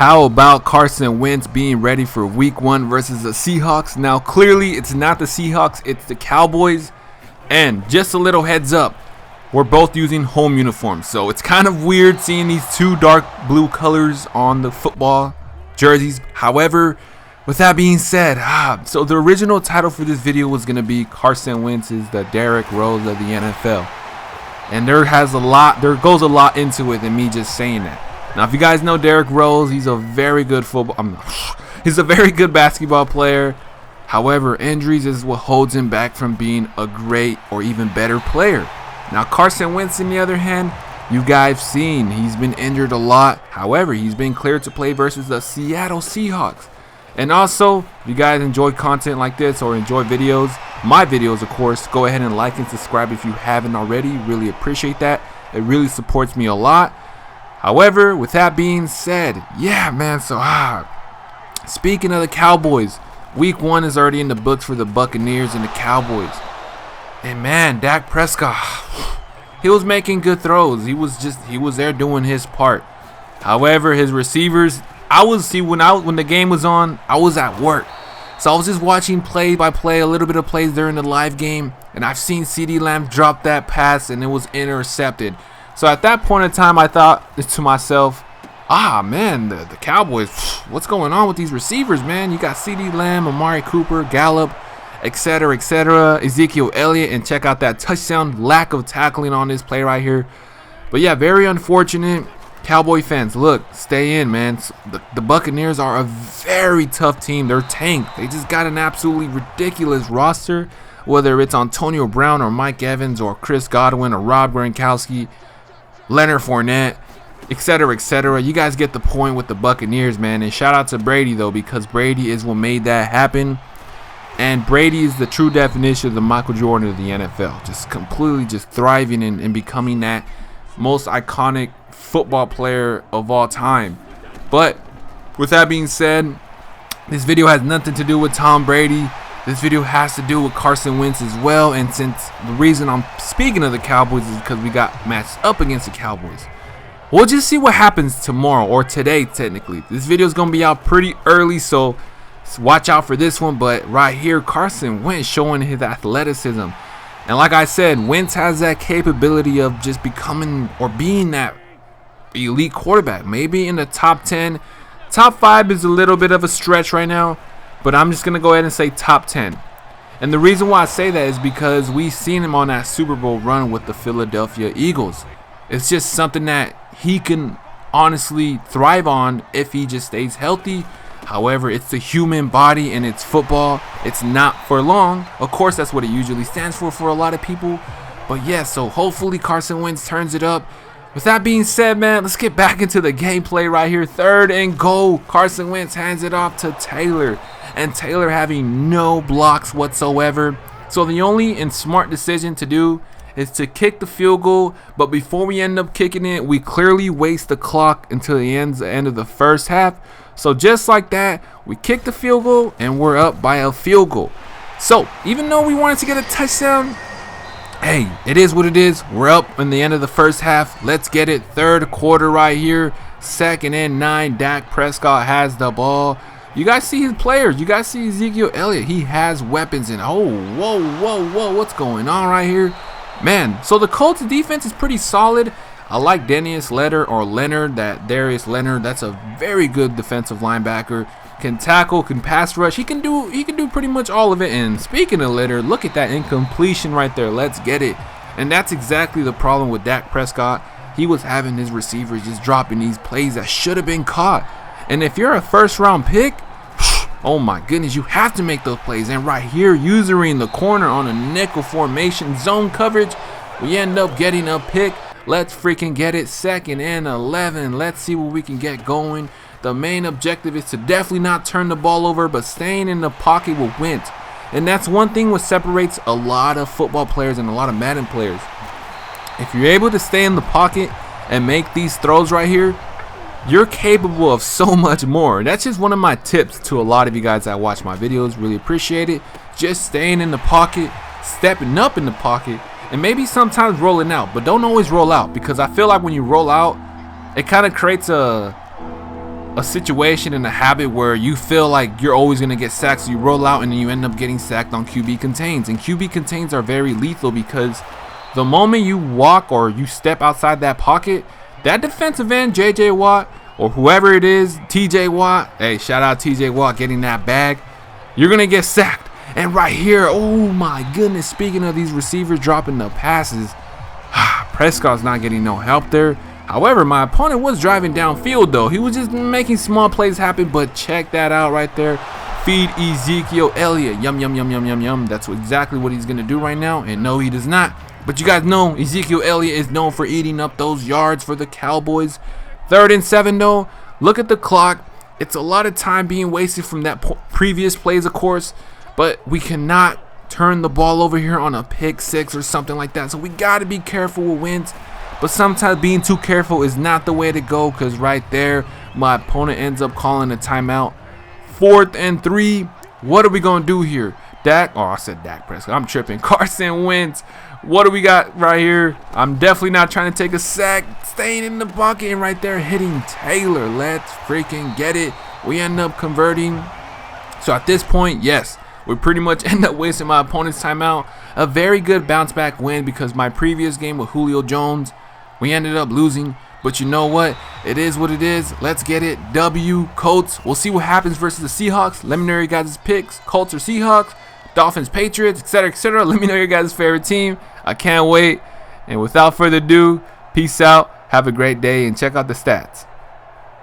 How about Carson Wentz being ready for week 1 versus the Seahawks? Now, clearly, it's not the Seahawks, it's the Cowboys. And just a little heads up, we're both using home uniforms. So it's kind of weird seeing these two dark blue colors on the football jerseys. However, with that being said, so the original title for this video was going to be Carson Wentz is the Derrick Rose of the NFL. And there goes a lot into it than me just saying that. Now, if you guys know Derrick Rose, he's a very good he's a very good basketball player. However, injuries is what holds him back from being a great or even better player. Now, Carson Wentz, on the other hand, you guys seen he's been injured a lot. However, he's been cleared to play versus the Seattle Seahawks. And also, if you guys enjoy content like this or enjoy videos, my videos, of course, go ahead and like and subscribe if you haven't already. Really appreciate that. It really supports me a lot. However, with that being said, yeah, man, so speaking of the Cowboys, week 1 is already in the books for the Buccaneers and the Cowboys. And man, Dak Prescott, he was making good throws. He was there doing his part. However, his receivers, when the game was on, I was at work. So I was just watching play by play, a little bit of plays during the live game, and I've seen CeeDee Lamb drop that pass and it was intercepted. So at that point in time, I thought to myself, man, the Cowboys, what's going on with these receivers, man? You got CeeDee Lamb, Amari Cooper, Gallup, etc., Ezekiel Elliott, and check out that touchdown, lack of tackling on this play right here. But yeah, very unfortunate. Cowboy fans, look, stay in, man. The Buccaneers are a very tough team. They're tanked. They just got an absolutely ridiculous roster, whether it's Antonio Brown or Mike Evans or Chris Godwin or Rob Gronkowski, Leonard Fournette, etc. You guys get the point with the Buccaneers, man. And shout out to Brady, though, because Brady is what made that happen. And Brady is the true definition of the Michael Jordan of the NFL. Just completely just thriving and becoming that most iconic football player of all time. But with that being said, this video has nothing to do with Tom Brady. This video has to do with Carson Wentz as well. And since the reason I'm speaking of the Cowboys is because we got matched up against the Cowboys. We'll just see what happens tomorrow, or today technically. This video is going to be out pretty early, so watch out for this one. But right here, Carson Wentz showing his athleticism. And like I said, Wentz has that capability of just becoming or being that elite quarterback. Maybe in the top 10. Top 5 is a little bit of a stretch right now, but I'm just going to go ahead and say top 10. And the reason why I say that is because we've seen him on that Super Bowl run with the Philadelphia Eagles. It's just something that he can honestly thrive on if he just stays healthy. However, it's the human body and it's football. It's not for long. Of course, that's what it usually stands for a lot of people. But yeah, so hopefully Carson Wentz turns it up. With that being said, man, let's get back into the gameplay right here. 3rd and goal. Carson Wentz hands it off to Taylor. And Taylor having no blocks whatsoever. So the only and smart decision to do is to kick the field goal. But before we end up kicking it, we clearly waste the clock until the end of the first half. So just like that, we kick the field goal and we're up by a field goal. So even though we wanted to get a touchdown, hey, it is what it is. We're up in the end of the first half. Let's get it. 3rd quarter right here. 2nd and 9. Dak Prescott has the ball. You guys see his players. You guys see Ezekiel Elliott. He has weapons. And whoa. What's going on right here? Man, so the Colts defense is pretty solid. I like Darius Leonard, Darius Leonard. That's a very good defensive linebacker. Can tackle, can pass rush. He can do pretty much all of it. And speaking of Leonard, look at that incompletion right there. Let's get it. And that's exactly the problem with Dak Prescott. He was having his receivers just dropping these plays that should have been caught. And if you're a 1st-round pick, oh my goodness, you have to make those plays. And right here, using the corner on a nickel formation zone coverage, we end up getting a pick. Let's freaking get it. 2nd and 11. Let's see what we can get going. The main objective is to definitely not turn the ball over, but staying in the pocket will win. And that's one thing what separates a lot of football players and a lot of Madden players. If you're able to stay in the pocket and make these throws right here, you're capable of so much more. That's just one of my tips to a lot of you guys that watch my videos. Really appreciate it. Just staying in the pocket, stepping up in the pocket, and maybe sometimes rolling out, but don't always roll out, because I feel like when you roll out, it kind of creates a a situation and a habit where you feel like you're always going to get sacked, so you roll out and then you end up getting sacked on QB contains. And QB contains are very lethal because the moment you walk or you step outside that pocket, that defensive end, JJ Watt, or whoever it is, TJ Watt, hey, shout out TJ Watt getting that bag, you're going to get sacked. And right here, oh my goodness, speaking of these receivers dropping the passes, Prescott's not getting no help there. However, my opponent was driving downfield though. He was just making small plays happen, but check that out right there. Feed Ezekiel Elliott. Yum, yum, yum, yum, yum, yum. That's exactly what he's going to do right now. And no, he does not. But you guys know Ezekiel Elliott is known for eating up those yards for the Cowboys. 3rd and 7 though. Look at the clock. It's a lot of time being wasted from that previous plays, of course. But we cannot turn the ball over here on a pick 6 or something like that. So we got to be careful with wins. But sometimes being too careful is not the way to go, because right there, my opponent ends up calling a timeout. 4th and 3. What are we going to do here? Dak. Oh, I said Dak Prescott. I'm tripping. Carson Wentz. What do we got right here? I'm definitely not trying to take a sack. Staying in the bucket and right there hitting Taylor. Let's freaking get it. We end up converting. So at this point, yes, we pretty much end up wasting my opponent's timeout. A very good bounce back win because my previous game with Julio Jones, we ended up losing. But you know what? It is what it is. Let's get it. W, Colts. We'll see what happens versus the Seahawks. Let me know your guys' picks. Colts or Seahawks, Dolphins, Patriots, etc., etc. Let me know your guys' favorite team. I can't wait. And without further ado, peace out. Have a great day and check out the stats.